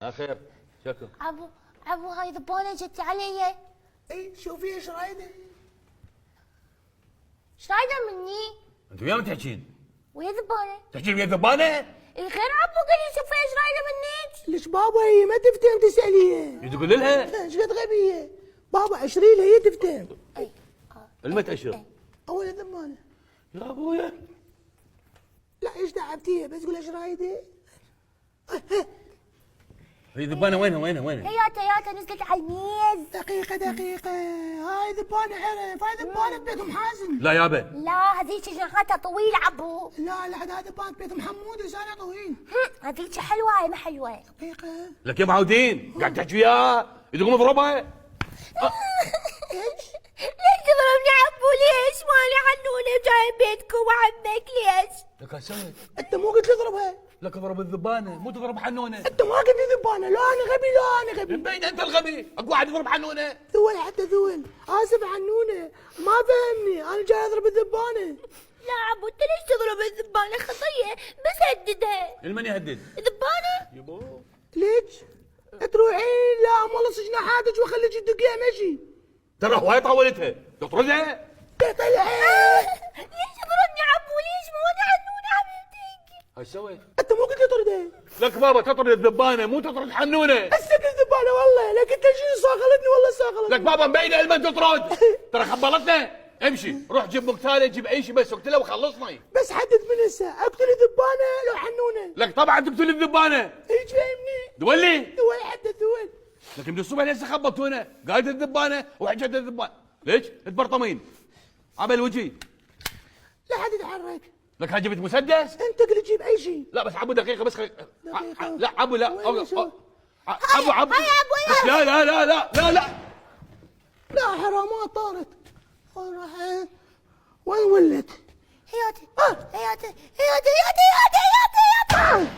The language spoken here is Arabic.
خير شكو. ابو هاي ذبانه جت علي. اي شوفي ايش رايده؟ ايش رايده مني؟ انت ويا من تحكين؟ ويا ذبانه. تحكين ويا ذبانه؟ الخير ابو قال لي شوفي ايش رايده منك. ليش بابا هي ما تفتهم تساليها؟ تقول لها؟ ايش قد غبيه؟ بابا اشري لها هي تفتهم. اي المت اشر. اول ذبانه. يا ابويا لا ايش تعبتيها بس قول ايش رايده؟ هي ذبانه وينها؟ هياتا نزلت على الميز. دقيقة هاي ذبانة عرف هاي ذبانة بيت محازن. لا يابا لا هذيك جناحاتها طويله عبو. لا هذا ذبانة بيت محمود لسانه طويل. هذيك حلوه هاي ما حلوه. دقيقة لك يا معودين قاعد تحكي وياه تقوم اضربها. ايش؟ ليش تضربني عبو؟ ليش ماني حنونه جاي بيتكم وعمك ليش؟ لك ايش سويت؟ انت مو قلت لي اضربها؟ لك اضرب الذبانه مو تضرب حنونه. انت ما قلت لي ذبانة. لا انا غبي. مبين انت الغبي اكو واحد يضرب حنونه. ذول حتى ذول. اسف عنونه ما فهمني انا جاي اضرب الذبانة. لا عبو انت ليش تضرب الذبانه خطيه بس هددها. المن يهدد؟ ذبانه؟ يبو ليش؟ تروحين لا املص جناحاتك واخليك تدقيها مشي. ترى هواي طولتها تطردها. تطلعين. ليش تضربني عبو؟ ليش ماني حنونه حبيبتي؟ ايش سويت؟ انت مو قلت لي طردها؟ لك بابا تطرد الذبانه مو تطرد حنونه. هسه قلت ذبانة والله لك انت شنو صاغلتني والله صاغلتني. لك بابا مبينه المن تطرد. ترى خبلتنا. امشي روح جيب مقتاله جيب اي شيء بس اقتله وخلصني. بس حدد من هسه اقتل ذبانة لو حنونة. لك طبعا تقتل الذبانه. ايش فاهمني؟ دولي. دول حتى دول. لكن من الصبح لسه خبطونا قايد الذبانه وحجت الذبانه. ليش؟ تبرطمين عبل وجهي. لا حد يتحرك. لك ها جبت مسدس؟ انت قلت جيب اي شيء. لا بس عبو دقيقه بس دقيقة. لا عبو لا وين شو؟ عبو هاي أبو بس لا لا حرامات طارت. راحت وين ولت؟ هياتي هياتي هياتي هياتي هياتي هياتي